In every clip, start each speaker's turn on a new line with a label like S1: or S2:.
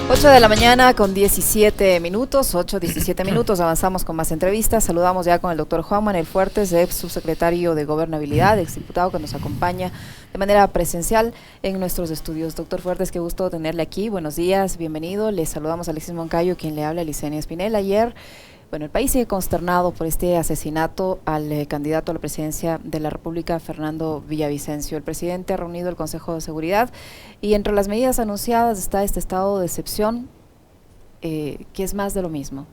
S1: 8 de la mañana con 17 minutos, 8:17 minutos, avanzamos con más entrevistas. Saludamos ya con el doctor Juan Manuel Fuertes, ex subsecretario de Gobernabilidad, exdiputado que nos acompaña de manera presencial en nuestros estudios. Doctor Fuertes, qué gusto tenerle aquí, buenos días, bienvenido. Le saludamos a Alexis Moncayo, quien le habla, Licenia Espinel. Ayer, el país sigue consternado por este asesinato al candidato a la presidencia de la República, Fernando Villavicencio. El presidente ha reunido el Consejo de Seguridad y entre las medidas anunciadas está este estado de excepción, que es más de lo mismo.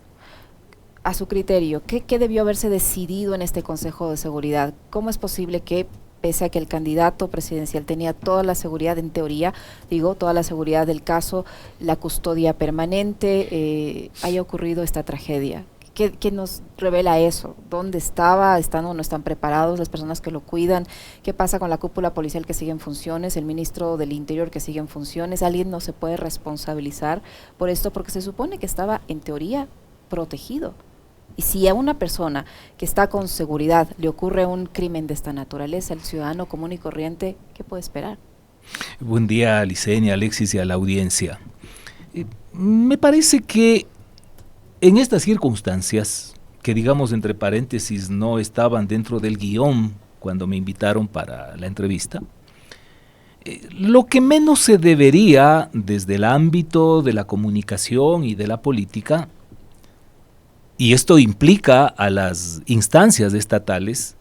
S1: A su criterio, ¿qué debió haberse decidido en este Consejo de Seguridad? ¿Cómo es posible que, pese a que el candidato presidencial tenía toda la seguridad, en teoría, toda la seguridad del caso, la custodia permanente, haya ocurrido esta tragedia? ¿Qué nos revela eso? ¿Dónde estaba? ¿Están o no están preparados las personas que lo cuidan? ¿Qué pasa con la cúpula policial que sigue en funciones? ¿El ministro del Interior que sigue en funciones? ¿Alguien no se puede responsabilizar por esto? Porque se supone que estaba, en teoría, protegido. Y si a una persona que está con seguridad le ocurre un crimen de esta naturaleza, el ciudadano común y corriente, ¿qué puede esperar?
S2: Buen día, Licenia, Alexis y a la audiencia. Me parece que en estas circunstancias, que digamos entre paréntesis no estaban dentro del guión cuando me invitaron para la entrevista, lo que menos se debería desde el ámbito de la comunicación y de la política, y esto implica a las instancias estatales,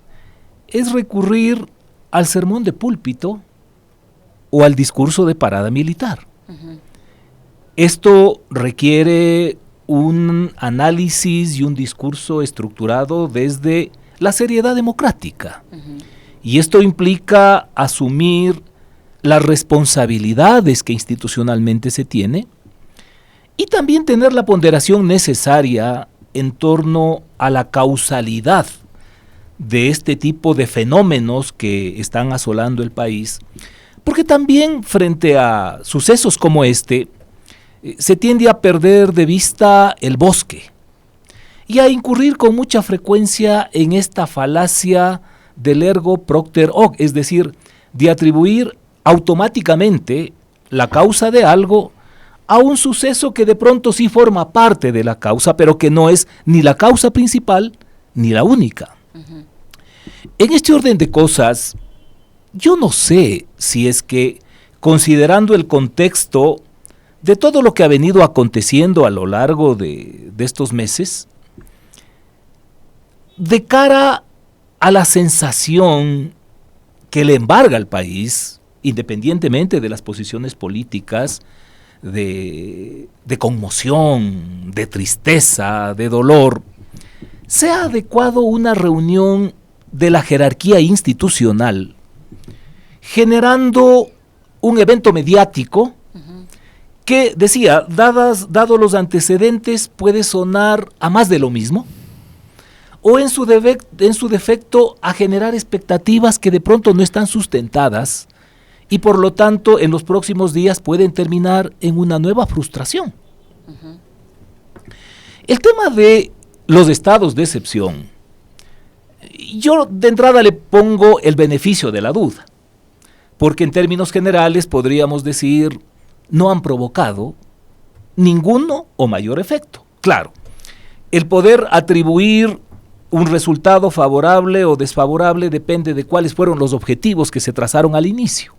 S2: es recurrir al sermón de púlpito o al discurso de parada militar. Uh-huh. Esto requiere un análisis y un discurso estructurado desde la seriedad democrática. Uh-huh. Y esto implica asumir las responsabilidades que institucionalmente se tiene y también tener la ponderación necesaria en torno a la causalidad de este tipo de fenómenos que están asolando el país, porque también frente a sucesos como este, se tiende a perder de vista el bosque y a incurrir con mucha frecuencia en esta falacia del ergo propter hoc, es decir, de atribuir automáticamente la causa de algo a un suceso que de pronto sí forma parte de la causa, pero que no es ni la causa principal ni la única. Uh-huh. En este orden de cosas, yo no sé si es que, considerando el contexto de todo lo que ha venido aconteciendo a lo largo de estos meses, de cara a la sensación que le embarga al país, independientemente de las posiciones políticas, de conmoción, de tristeza, de dolor, se ha adecuado una reunión de la jerarquía institucional, generando un evento mediático que, decía, dado los antecedentes, puede sonar a más de lo mismo, o en su defecto a generar expectativas que de pronto no están sustentadas y por lo tanto en los próximos días pueden terminar en una nueva frustración. Uh-huh. El tema de los estados de excepción, yo de entrada le pongo el beneficio de la duda, porque en términos generales podríamos decir no han provocado ninguno o mayor efecto. Claro, el poder atribuir un resultado favorable o desfavorable depende de cuáles fueron los objetivos que se trazaron al inicio.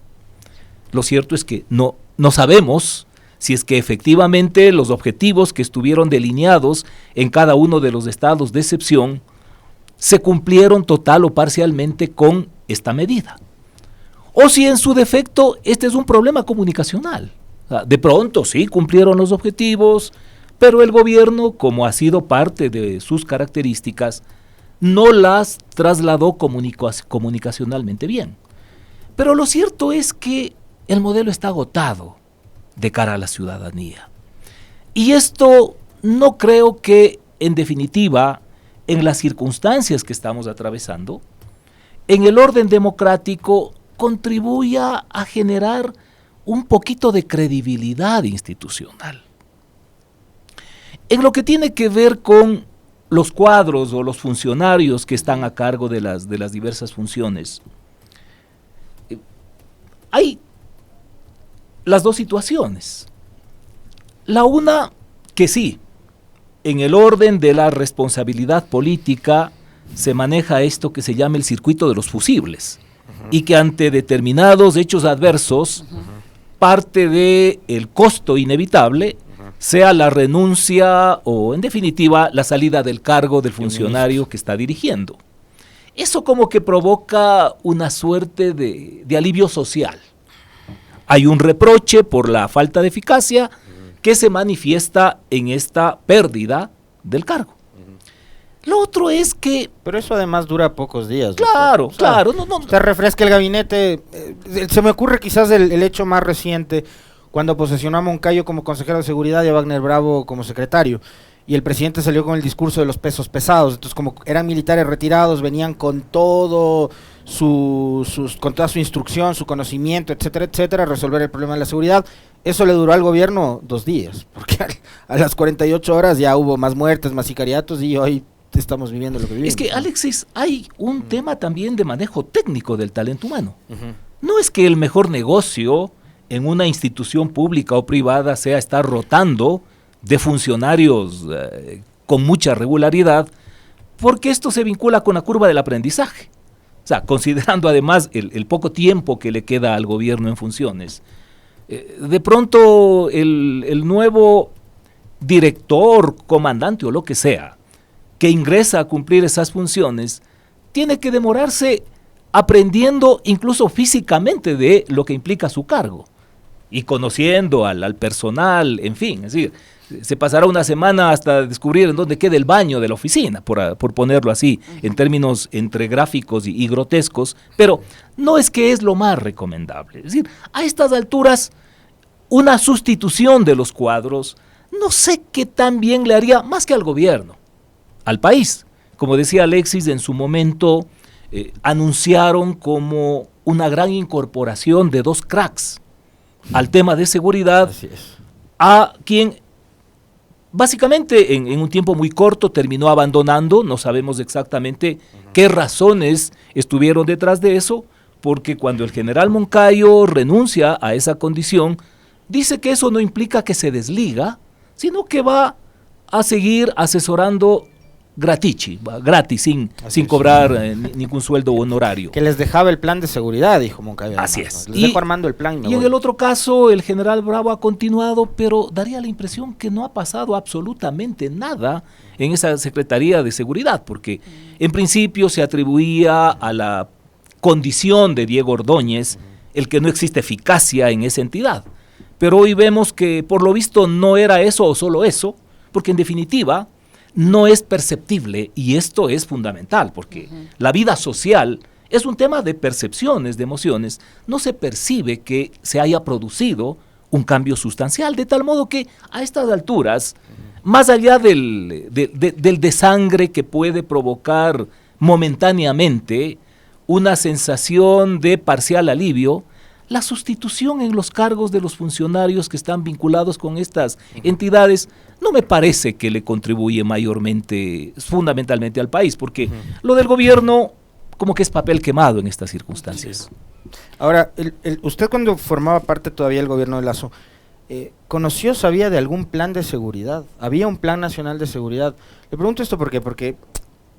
S2: Lo cierto es que no sabemos si es que efectivamente los objetivos que estuvieron delineados en cada uno de los estados de excepción se cumplieron total o parcialmente con esta medida. O si en su defecto este es un problema comunicacional. De pronto sí cumplieron los objetivos, pero el gobierno, como ha sido parte de sus características, no las trasladó comunicacionalmente bien. Pero lo cierto es que el modelo está agotado de cara a la ciudadanía. Y esto no creo que, en definitiva, en las circunstancias que estamos atravesando, en el orden democrático, contribuya a generar un poquito de credibilidad institucional. En lo que tiene que ver con los cuadros o los funcionarios que están a cargo de las diversas funciones, hay las dos situaciones. La una, que sí, en el orden de la responsabilidad política se maneja esto que se llama el circuito de los fusibles, y que ante determinados hechos adversos, parte del costo inevitable sea la renuncia o, en definitiva, la salida del cargo del funcionario que está dirigiendo. Eso como que provoca una suerte de alivio social. Hay un reproche por la falta de eficacia que se manifiesta en esta pérdida del cargo. Lo otro es que...
S3: Pero eso además dura pocos días.
S2: Claro,
S3: doctor.
S2: claro.
S3: Usted refresca el gabinete. Se me ocurre quizás el hecho más reciente, cuando posesionó a Moncayo como consejero de seguridad y a Wagner Bravo como secretario. Y el presidente salió con el discurso de los pesos pesados. Entonces, como eran militares retirados, venían con todo con toda su instrucción, su conocimiento, etcétera, etcétera, a resolver el problema de la seguridad. Eso le duró al gobierno 2 días, porque a las 48 horas ya hubo más muertes, más sicariatos, y hoy estamos viviendo lo que vivimos.
S2: Es que, Alexis, hay un tema también de manejo técnico del talento humano. No es que el mejor negocio en una institución pública o privada sea estar rotando de funcionarios con mucha regularidad, porque esto se vincula con la curva del aprendizaje. O sea, considerando además el poco tiempo que le queda al gobierno en funciones. De pronto el nuevo director, comandante o lo que sea, que ingresa a cumplir esas funciones, tiene que demorarse aprendiendo incluso físicamente de lo que implica su cargo y conociendo al personal, en fin, es decir, se pasará una semana hasta descubrir en dónde queda el baño de la oficina, por ponerlo así, en términos entre gráficos y grotescos, pero no es que es lo más recomendable. Es decir, a estas alturas, una sustitución de los cuadros, no sé qué tan bien le haría más que al gobierno, al país. Como decía Alexis, en su momento anunciaron como una gran incorporación de 2 cracks al tema de seguridad, a quien básicamente en un tiempo muy corto terminó abandonando. No sabemos exactamente qué razones estuvieron detrás de eso, porque cuando el general Moncayo renuncia a esa condición, dice que eso no implica que se desliga, sino que va a seguir asesorando gratis, sin cobrar ningún sueldo honorario.
S3: Que les dejaba el plan de seguridad, dijo Moncayo.
S2: Así
S3: además,
S2: es.
S3: ¿no? Les dejo armando el plan.
S2: Y en el otro caso, el general Bravo ha continuado, pero daría la impresión que no ha pasado absolutamente nada en esa Secretaría de Seguridad, porque en principio se atribuía a la condición de Diego Ordóñez el que no existe eficacia en esa entidad. Pero hoy vemos que por lo visto no era eso o solo eso, porque en definitiva no es perceptible, y esto es fundamental, porque la vida social es un tema de percepciones, de emociones. No se percibe que se haya producido un cambio sustancial, de tal modo que a estas alturas, más allá del desangre que puede provocar momentáneamente una sensación de parcial alivio, la sustitución en los cargos de los funcionarios que están vinculados con estas entidades no me parece que le contribuye mayormente, fundamentalmente al país, porque lo del gobierno como que es papel quemado en estas circunstancias.
S3: Ahora, usted cuando formaba parte todavía del gobierno de Lasso, sabía de algún plan de seguridad? ¿Había un plan nacional de seguridad? Le pregunto esto porque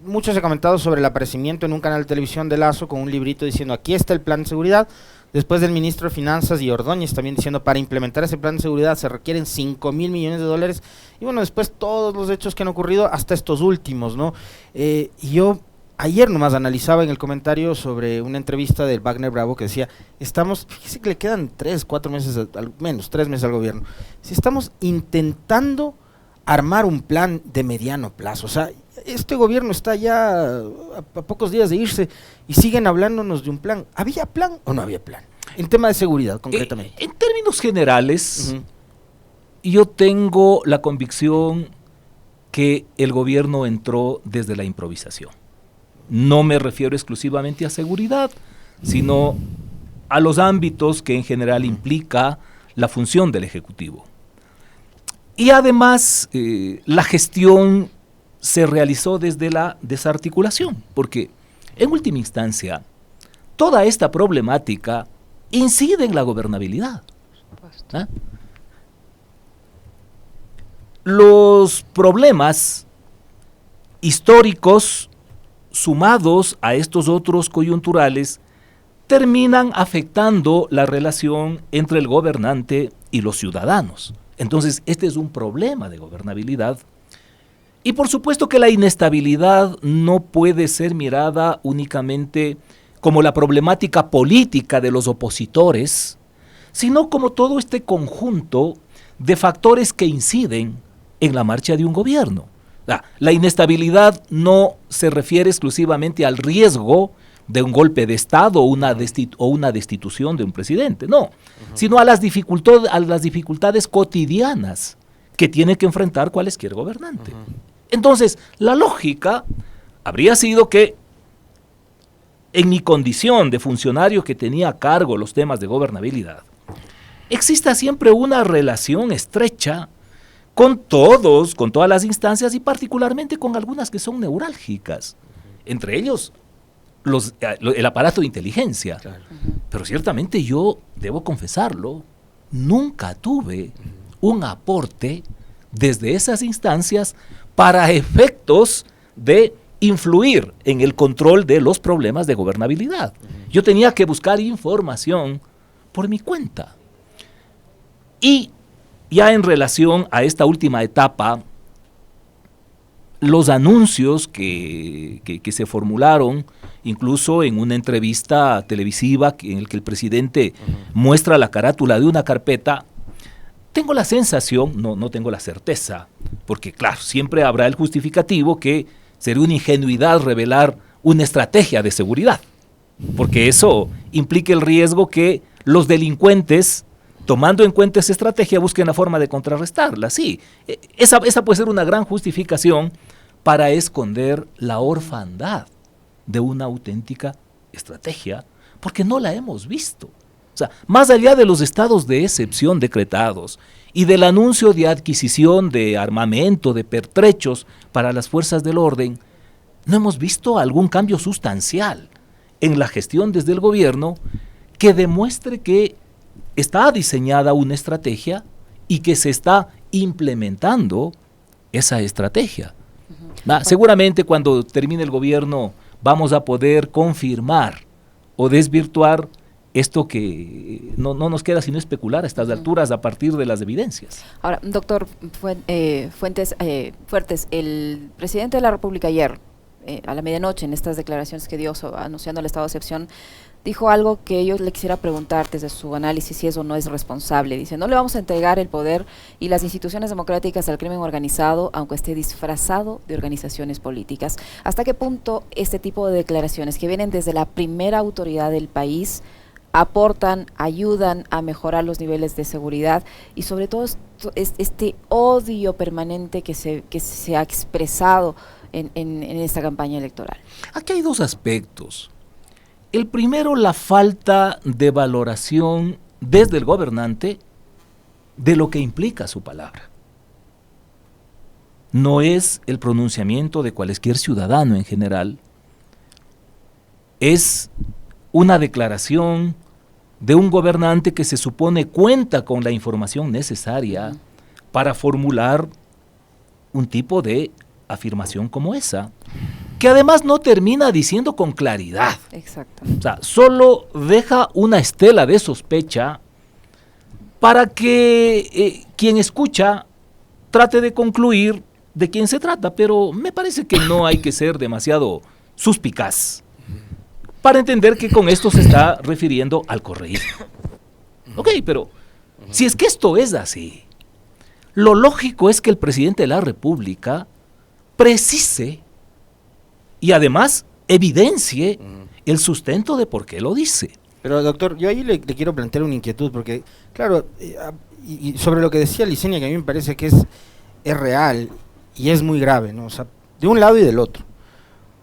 S3: mucho se ha comentado sobre el aparecimiento en un canal de televisión de Lasso con un librito diciendo aquí está el plan de seguridad, después del ministro de Finanzas y Ordóñez también diciendo para implementar ese plan de seguridad se requieren 5,000 millones de dólares, y bueno, después todos los hechos que han ocurrido hasta estos últimos, ¿no? Y yo ayer nomás analizaba en el comentario sobre una entrevista del Wagner Bravo que decía, fíjese que le quedan 3 meses, al menos 3 meses al gobierno, si estamos intentando armar un plan de mediano plazo, o sea, este gobierno está ya a pocos días de irse y siguen hablándonos de un plan. ¿Había plan o no había plan? En tema de seguridad, concretamente.
S2: En términos generales, yo tengo la convicción que el gobierno entró desde la improvisación. No me refiero exclusivamente a seguridad, sino a los ámbitos que en general implica la función del Ejecutivo. Y además, la gestión se realizó desde la desarticulación, porque en última instancia, toda esta problemática incide en la gobernabilidad. ¿Ah? los problemas históricos sumados a estos otros coyunturales terminan afectando la relación entre el gobernante y los ciudadanos. Entonces, este es un problema de gobernabilidad. Y por supuesto que la inestabilidad no puede ser mirada únicamente como la problemática política de los opositores, sino como todo este conjunto de factores que inciden en la marcha de un gobierno. La inestabilidad no se refiere exclusivamente al riesgo de un golpe de Estado o una destitución de un presidente, no, sino a las dificultades cotidianas que tiene que enfrentar cualquier gobernante. Entonces, la lógica habría sido que en mi condición de funcionario que tenía a cargo los temas de gobernabilidad, exista siempre una relación estrecha con todas las instancias y particularmente con algunas que son neurálgicas, entre ellos el aparato de inteligencia. Claro. Pero ciertamente yo, debo confesarlo, nunca tuve un aporte desde esas instancias para efectos de influir en el control de los problemas de gobernabilidad. Yo tenía que buscar información por mi cuenta. Y ya en relación a esta última etapa, los anuncios que se formularon, incluso en una entrevista televisiva en el que el presidente muestra la carátula de una carpeta, tengo la sensación, no tengo la certeza, porque claro, siempre habrá el justificativo que sería una ingenuidad revelar una estrategia de seguridad, porque eso implica el riesgo que los delincuentes, tomando en cuenta esa estrategia, busquen la forma de contrarrestarla. Sí, esa puede ser una gran justificación para esconder la orfandad de una auténtica estrategia, porque no la hemos visto. O sea, más allá de los estados de excepción decretados y del anuncio de adquisición de armamento, de pertrechos para las fuerzas del orden, no hemos visto algún cambio sustancial en la gestión desde el gobierno que demuestre que está diseñada una estrategia y que se está implementando esa estrategia. Seguramente cuando termine el gobierno vamos a poder confirmar o desvirtuar esto que no nos queda sino especular a estas alturas a partir de las evidencias.
S1: Ahora, doctor Fuertes, el presidente de la República ayer, a la medianoche, en estas declaraciones que dio anunciando el estado de excepción, dijo algo que yo le quisiera preguntar desde su análisis si eso no es responsable. Dice, no le vamos a entregar el poder y las instituciones democráticas al crimen organizado, aunque esté disfrazado de organizaciones políticas. ¿Hasta qué punto este tipo de declaraciones que vienen desde la primera autoridad del país aportan, ayudan a mejorar los niveles de seguridad y sobre todo este odio permanente que se ha expresado en esta campaña electoral?
S2: Aquí hay dos aspectos. El primero, la falta de valoración desde el gobernante de lo que implica su palabra. No es el pronunciamiento de cualquier ciudadano en general, es una declaración de un gobernante que se supone cuenta con la información necesaria para formular un tipo de afirmación como esa, que además no termina diciendo con claridad.
S1: Exacto.
S2: O sea, solo deja una estela de sospecha para que quien escucha trate de concluir de quién se trata, pero me parece que no hay que ser demasiado suspicaz para entender que con esto se está refiriendo al correísmo. Ok, pero si es que esto es así, lo lógico es que el presidente de la República precise y además evidencie el sustento de por qué lo dice.
S3: Pero doctor, yo ahí le quiero plantear una inquietud, porque claro, y sobre lo que decía Licenia, que a mí me parece que es real y es muy grave, ¿no? O sea, de un lado y del otro.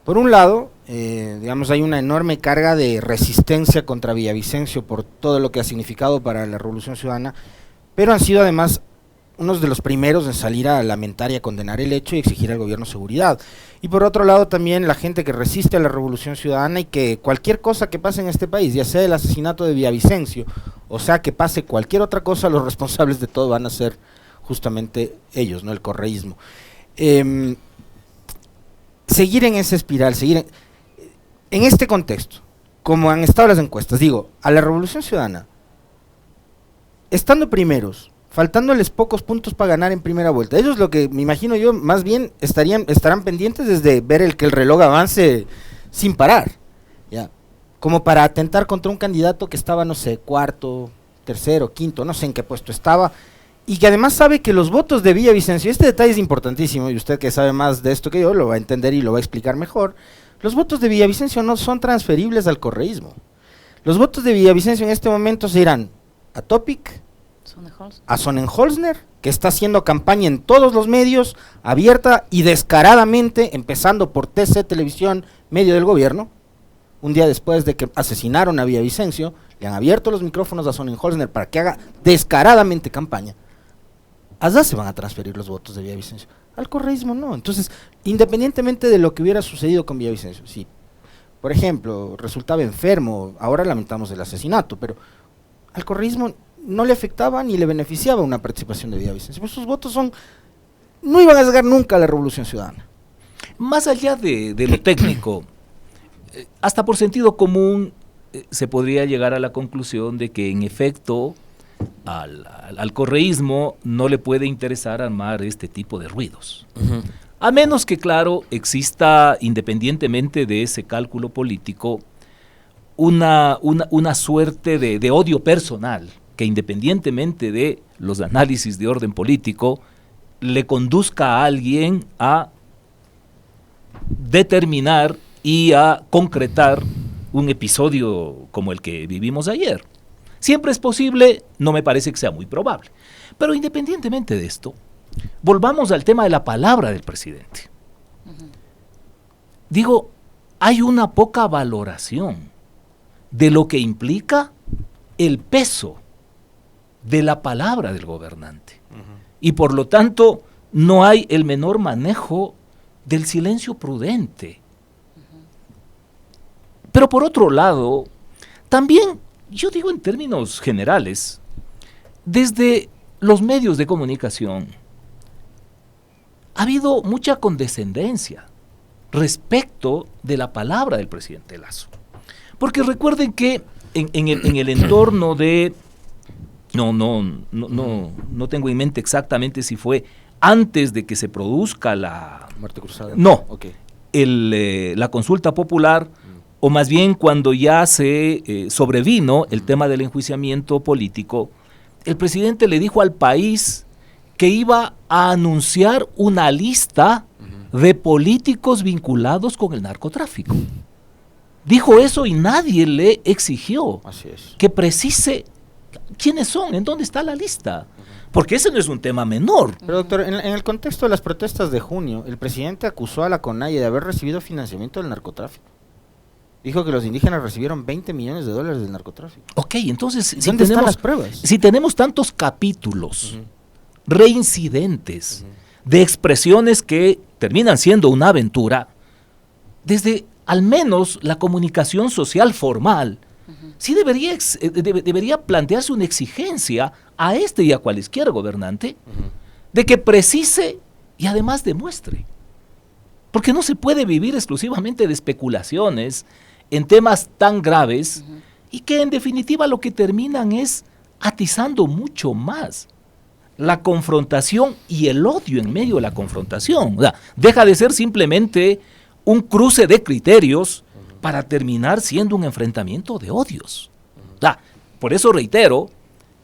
S3: Por un lado, digamos, hay una enorme carga de resistencia contra Villavicencio por todo lo que ha significado para la Revolución Ciudadana, pero han sido además unos de los primeros en salir a lamentar y a condenar el hecho y exigir al gobierno seguridad. Y por otro lado también la gente que resiste a la Revolución Ciudadana y que cualquier cosa que pase en este país, ya sea el asesinato de Villavicencio, o sea que pase cualquier otra cosa, los responsables de todo van a ser justamente ellos, ¿no? El correísmo. Seguir en esa espiral, en este contexto, como han estado las encuestas, digo, a la Revolución Ciudadana, estando primeros, faltándoles pocos puntos para ganar en primera vuelta, ellos lo que me imagino yo, más bien estarán pendientes desde ver que el reloj avance sin parar, ya, como para atentar contra un candidato que estaba, no sé, cuarto, tercero, quinto, no sé en qué puesto estaba, y que además sabe que los votos de Villavicencio, este detalle es importantísimo, y usted que sabe más de esto que yo, lo va a entender y lo va a explicar mejor, los votos de Villavicencio no son transferibles al correísmo. Los votos de Villavicencio en este momento se irán a Topic, a Sonnenholzner, que está haciendo campaña en todos los medios, abierta y descaradamente, empezando por TC Televisión, medio del gobierno. Un día después de que asesinaron a Villavicencio, le han abierto los micrófonos a Sonnenholzner para que haga descaradamente campaña. Allá se van a transferir los votos de Villavicencio. Al correísmo no. Entonces, independientemente de lo que hubiera sucedido con Villavicencio, si, por ejemplo, resultaba enfermo, ahora lamentamos el asesinato, pero al correísmo no le afectaba ni le beneficiaba una participación de Villavicencio. Pues sus votos no iban a llegar nunca a la Revolución Ciudadana.
S2: Más allá de lo técnico, hasta por sentido común se podría llegar a la conclusión de que en efecto al correísmo no le puede interesar armar este tipo de ruidos. Uh-huh. A menos que, claro, exista, independientemente de ese cálculo político, una suerte de odio personal que, independientemente de los análisis de orden político, le conduzca a alguien a determinar y a concretar un episodio como el que vivimos ayer. Siempre es posible, no me parece que sea muy probable. Pero independientemente de esto, volvamos al tema de la palabra del presidente. Uh-huh. Digo, hay una poca valoración de lo que implica el peso de la palabra del gobernante. Uh-huh. Y por lo tanto, no hay el menor manejo del silencio prudente. Uh-huh. Pero por otro lado, también, yo digo en términos generales, desde los medios de comunicación ha habido mucha condescendencia respecto de la palabra del presidente Lasso. Porque recuerden que en el entorno de, no tengo en mente exactamente si fue antes de que se produzca la
S3: muerte cruzada.
S2: No, okay. La consulta popular, o más bien cuando ya se sobrevino el tema del enjuiciamiento político, el presidente le dijo al país que iba a anunciar una lista de políticos vinculados con el narcotráfico. Dijo eso y nadie le exigió que precise quiénes son, en dónde está la lista. Porque ese no es un tema menor.
S3: Pero doctor, en el contexto de las protestas de junio, el presidente acusó a la CONAIE de haber recibido financiamiento del narcotráfico. Dijo que los indígenas recibieron $20 millones del narcotráfico.
S2: Ok, entonces,
S3: ¿dónde están las pruebas?
S2: Si tenemos tantos capítulos reincidentes de expresiones que terminan siendo una aventura, desde al menos la comunicación social formal, sí debería plantearse una exigencia a este y a cualquier gobernante de que precise y además demuestre. Porque no se puede vivir exclusivamente de especulaciones en temas tan graves y que en definitiva lo que terminan es atizando mucho más la confrontación y el odio en medio de la confrontación. O sea, deja de ser simplemente un cruce de criterios para terminar siendo un enfrentamiento de odios. O sea, por eso reitero,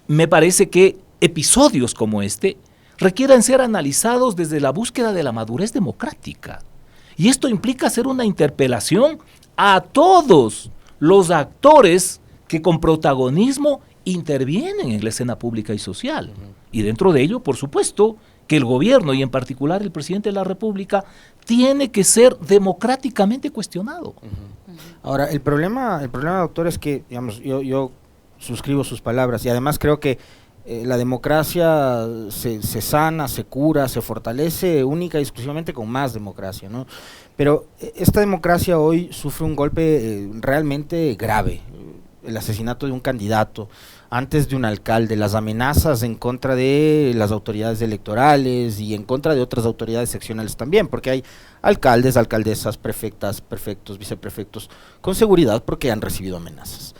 S2: me parece que episodios como este requieren ser analizados desde la búsqueda de la madurez democrática. Y esto implica hacer una interpelación a todos los actores que con protagonismo intervienen en la escena pública y social. Y dentro de ello, por supuesto, que el gobierno y en particular el presidente de la República tiene que ser democráticamente cuestionado.
S3: Ahora, el problema, doctor, es que, digamos, yo suscribo sus palabras y además creo que la democracia se sana, se cura, se fortalece única y exclusivamente con más democracia, ¿no? Pero esta democracia hoy sufre un golpe realmente grave. el asesinato de un candidato, antes de un alcalde, las amenazas en contra de las autoridades electorales y en contra de otras autoridades seccionales también, porque hay alcaldes, alcaldesas, prefectas, prefectos, viceprefectos, con seguridad porque han recibido amenazas.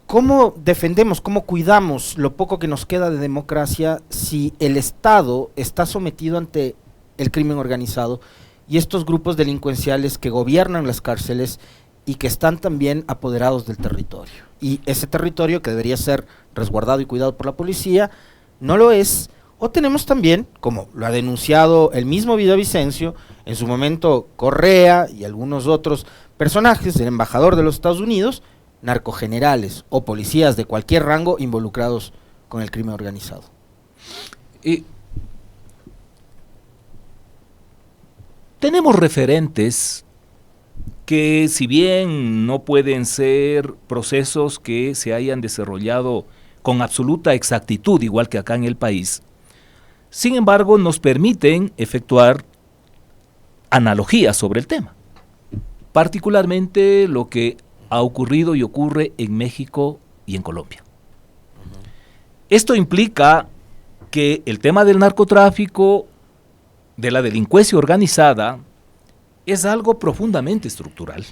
S3: ¿Cómo defendemos, cómo cuidamos lo poco que nos queda de democracia si el Estado está sometido ante el crimen organizado y estos grupos delincuenciales que gobiernan las cárceles y que están también apoderados del territorio? Y ese territorio, que debería ser resguardado y cuidado por la policía, no lo es. O tenemos también, como lo ha denunciado el mismo Villavicencio, en su momento Correa y algunos otros personajes, el embajador de los Estados Unidos, narcogenerales o policías de cualquier rango involucrados con el crimen organizado.
S2: Tenemos referentes que, si bien no pueden ser procesos que se hayan desarrollado con absoluta exactitud, igual que acá en el país, sin embargo nos permiten efectuar analogías sobre el tema, particularmente lo que ha ocurrido y ocurre en México y en Colombia. Esto implica que el tema del narcotráfico, de la delincuencia organizada, es algo profundamente estructural,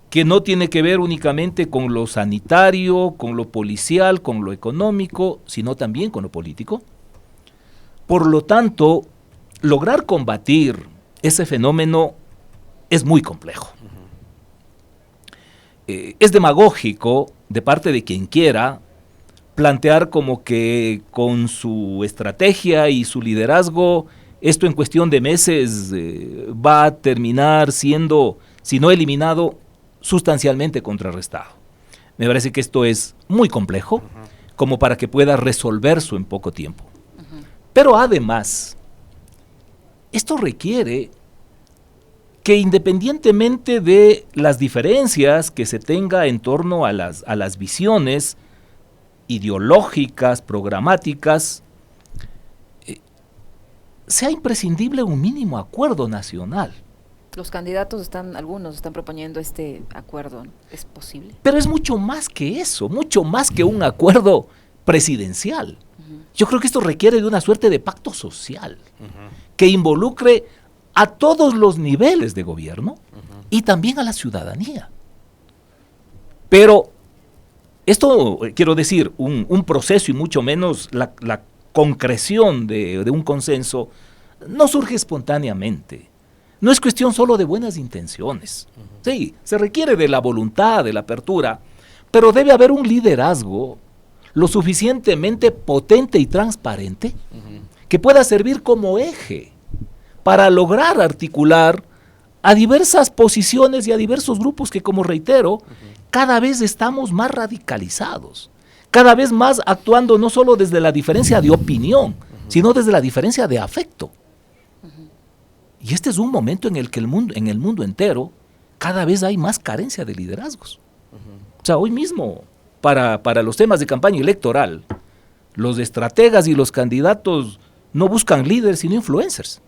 S2: que no tiene que ver únicamente con lo sanitario, con lo policial, con lo económico, sino también con lo político. Por lo tanto, lograr combatir ese fenómeno es muy complejo. Es demagógico de parte de quien quiera plantear como que con su estrategia y su liderazgo esto en cuestión de meses va a terminar siendo, si no eliminado, sustancialmente contrarrestado. Me parece que esto es muy complejo como para que pueda resolverse en poco tiempo. Pero además, esto requiere que, independientemente de las diferencias que se tenga en torno a las visiones ideológicas, programáticas, sea imprescindible un mínimo acuerdo nacional.
S1: Los candidatos algunos están proponiendo este acuerdo. ¿Es posible?
S2: Pero es mucho más que eso, mucho más que un acuerdo presidencial. Yo creo que esto requiere de una suerte de pacto social que involucre a todos los niveles de gobierno y también a la ciudadanía. Pero esto, quiero decir, un proceso y mucho menos la concreción de un consenso no surge espontáneamente. No es cuestión solo de buenas intenciones. Sí, se requiere de la voluntad, de la apertura, pero debe haber un liderazgo lo suficientemente potente y transparente que pueda servir como eje para lograr articular a diversas posiciones y a diversos grupos que, como reitero, cada vez estamos más radicalizados, cada vez más actuando no solo desde la diferencia de opinión, sino desde la diferencia de afecto. Y este es un momento en el que en el mundo entero cada vez hay más carencia de liderazgos. O sea, hoy mismo, para los temas de campaña electoral, los estrategas y los candidatos no buscan líderes, sino influencers.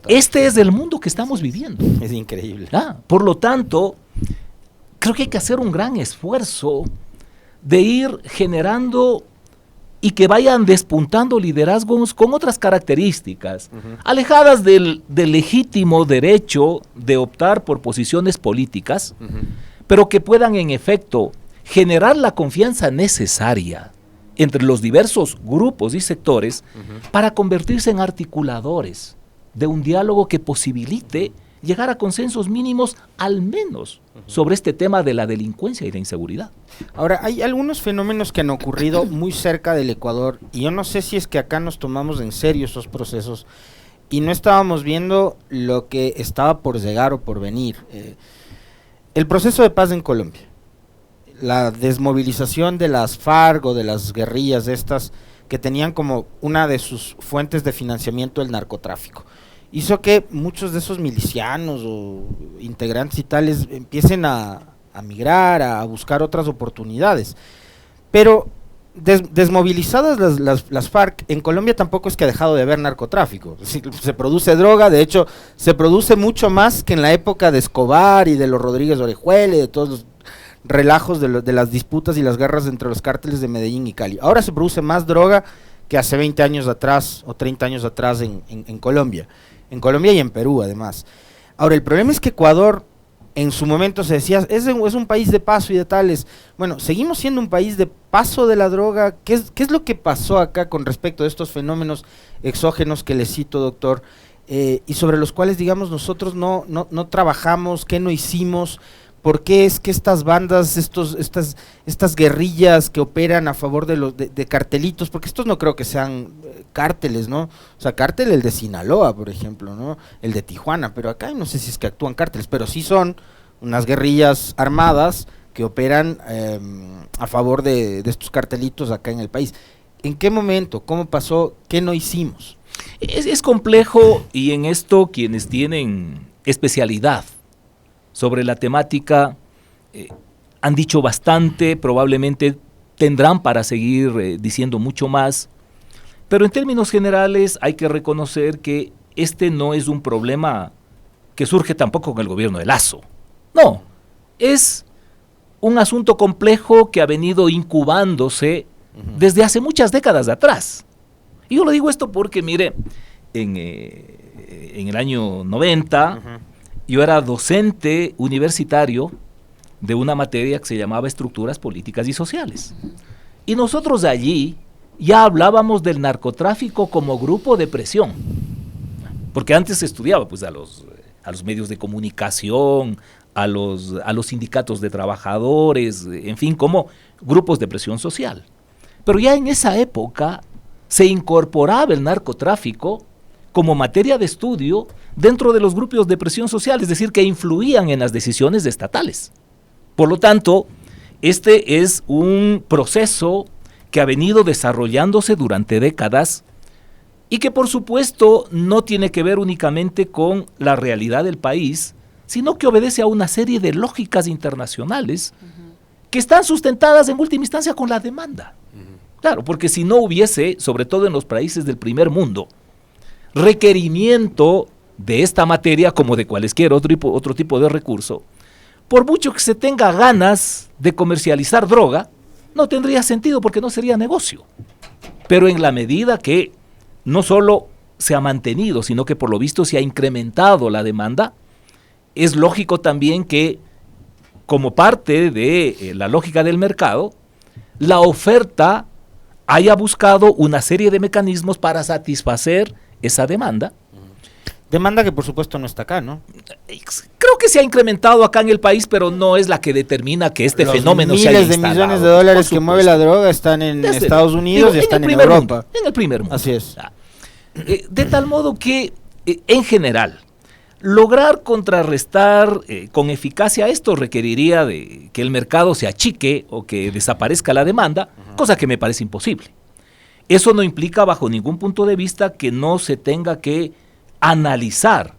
S2: Este es el mundo que estamos viviendo.
S3: Es increíble.
S2: Por lo tanto, creo que hay que hacer un gran esfuerzo de ir generando y que vayan despuntando liderazgos con otras características, alejadas del legítimo derecho de optar por posiciones políticas, pero que puedan en efecto generar la confianza necesaria entre los diversos grupos y sectores para convertirse en articuladores de un diálogo que posibilite llegar a consensos mínimos, al menos, sobre este tema de la delincuencia y la inseguridad.
S3: Ahora, hay algunos fenómenos que han ocurrido muy cerca del Ecuador, y yo no sé si es que acá nos tomamos en serio esos procesos, y no estábamos viendo lo que estaba por llegar o por venir. El proceso de paz en Colombia, la desmovilización de las FARC o de las guerrillas estas, que tenían como una de sus fuentes de financiamiento el narcotráfico, hizo que muchos de esos milicianos o integrantes y tales empiecen a migrar, a buscar otras oportunidades. Pero desmovilizadas las FARC, en Colombia tampoco es que ha dejado de haber narcotráfico. Se produce droga, de hecho, se produce mucho más que en la época de Escobar y de los Rodríguez Orejuela y de todos los relajos de las disputas y las guerras entre los cárteles de Medellín y Cali. Ahora se produce más droga que hace 20 años atrás o 30 años atrás en Colombia. En Colombia y en Perú, además. Ahora, el problema es que Ecuador, en su momento se decía, es un país de paso y de tales. Bueno, seguimos siendo un país de paso de la droga. ¿Qué es lo que pasó acá con respecto a estos fenómenos exógenos que le cito, doctor? Y sobre los cuales, digamos, nosotros no trabajamos, ¿qué no hicimos? ¿Por qué es que estas bandas, estas guerrillas que operan a favor de cartelitos, porque estos no creo que sean cárteles, ¿no? O sea, cártel el de Sinaloa, por ejemplo, ¿no? El de Tijuana, pero acá no sé si es que actúan cárteles, pero sí son unas guerrillas armadas que operan a favor de estos cartelitos acá en el país. ¿En qué momento? ¿Cómo pasó? ¿Qué no hicimos?
S2: Es complejo, y en esto quienes tienen especialidad sobre la temática han dicho bastante, probablemente tendrán para seguir diciendo mucho más, pero en términos generales hay que reconocer que este no es un problema que surge tampoco con el gobierno de Lasso. No, es un asunto complejo que ha venido incubándose desde hace muchas décadas atrás. Y yo lo digo esto porque, mire, en el año 90, yo era docente universitario de una materia que se llamaba Estructuras Políticas y Sociales. Y nosotros allí ya hablábamos del narcotráfico como grupo de presión. Porque antes se estudiaba pues, a los medios de comunicación, a los sindicatos de trabajadores, en fin, como grupos de presión social. Pero ya en esa época se incorporaba el narcotráfico como materia de estudio dentro de los grupos de presión social, es decir, que influían en las decisiones estatales. Por lo tanto, este es un proceso que ha venido desarrollándose durante décadas y que por supuesto no tiene que ver únicamente con la realidad del país, sino que obedece a una serie de lógicas internacionales que están sustentadas en última instancia con la demanda. Claro, porque si no hubiese, sobre todo en los países del primer mundo, requerimiento de esta materia como de cualquier otro tipo de recurso, por mucho que se tenga ganas de comercializar droga, no tendría sentido porque no sería negocio. Pero en la medida que no solo se ha mantenido, sino que por lo visto se ha incrementado la demanda, es lógico también que, como parte de la lógica del mercado, la oferta haya buscado una serie de mecanismos para satisfacer esa demanda.
S3: Demanda que por supuesto no está acá, ¿no?
S2: Creo que se ha incrementado acá en el país, pero no es la que determina que este fenómeno se haya instalado.
S3: Miles de millones de dólares que mueve la droga están en Estados Unidos y están en Europa.
S2: En el primer mundo.
S3: Así es.
S2: De tal modo que, en general, lograr contrarrestar con eficacia esto requeriría de que el mercado se achique o que desaparezca la demanda, cosa que me parece imposible. Eso no implica bajo ningún punto de vista que no se tenga que analizar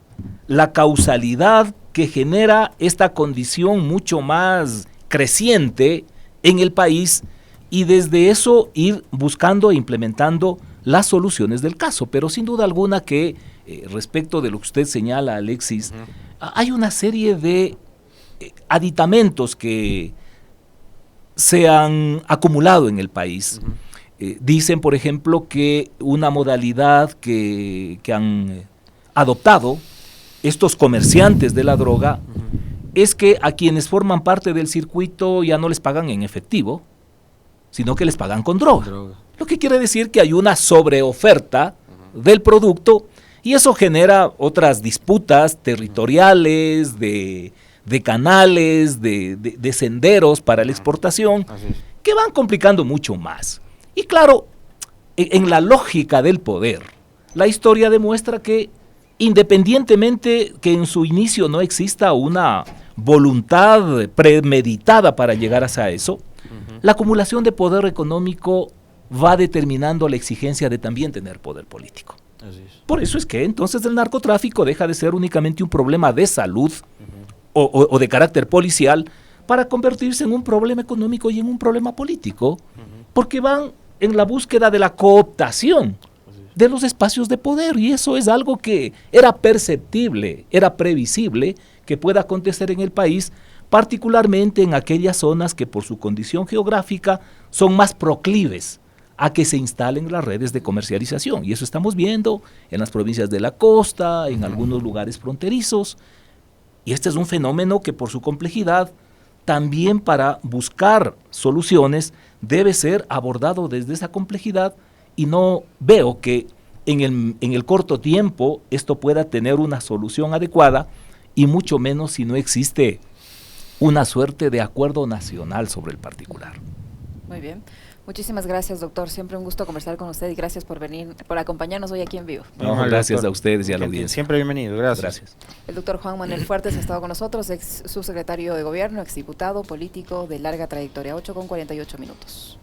S2: la causalidad que genera esta condición mucho más creciente en el país y desde eso ir buscando e implementando las soluciones del caso. Pero sin duda alguna que respecto de lo que usted señala, Alexis, hay una serie de aditamentos que se han acumulado en el país. Dicen, por ejemplo, que una modalidad que han adoptado estos comerciantes de la droga es que a quienes forman parte del circuito ya no les pagan en efectivo, sino que les pagan con droga. Lo que quiere decir que hay una sobreoferta del producto y eso genera otras disputas territoriales, de canales, de senderos para la exportación, que van complicando mucho más. Y claro, en la lógica del poder, la historia demuestra que independientemente que en su inicio no exista una voluntad premeditada para llegar hacia eso, la acumulación de poder económico va determinando la exigencia de también tener poder político. Por eso es que entonces el narcotráfico deja de ser únicamente un problema de salud o de carácter policial, para convertirse en un problema económico y en un problema político, porque van en la búsqueda de la cooptación de los espacios de poder, y eso es algo que era perceptible, era previsible que pueda acontecer en el país, particularmente en aquellas zonas que por su condición geográfica son más proclives a que se instalen las redes de comercialización, y eso estamos viendo en las provincias de la costa, en algunos lugares fronterizos, y este es un fenómeno que por su complejidad, también para buscar soluciones, debe ser abordado desde esa complejidad, y no veo que en el corto tiempo esto pueda tener una solución adecuada, y mucho menos si no existe una suerte de acuerdo nacional sobre el particular.
S1: Muy bien. Muchísimas gracias, doctor. Siempre un gusto conversar con usted y gracias por venir, por acompañarnos hoy aquí en vivo.
S2: No, gracias doctor. A ustedes y a la audiencia.
S3: Siempre bienvenido, gracias.
S1: El doctor Juan Manuel Fuertes ha estado con nosotros, ex subsecretario de Gobierno, exdiputado, político de larga trayectoria. 8:48 minutos.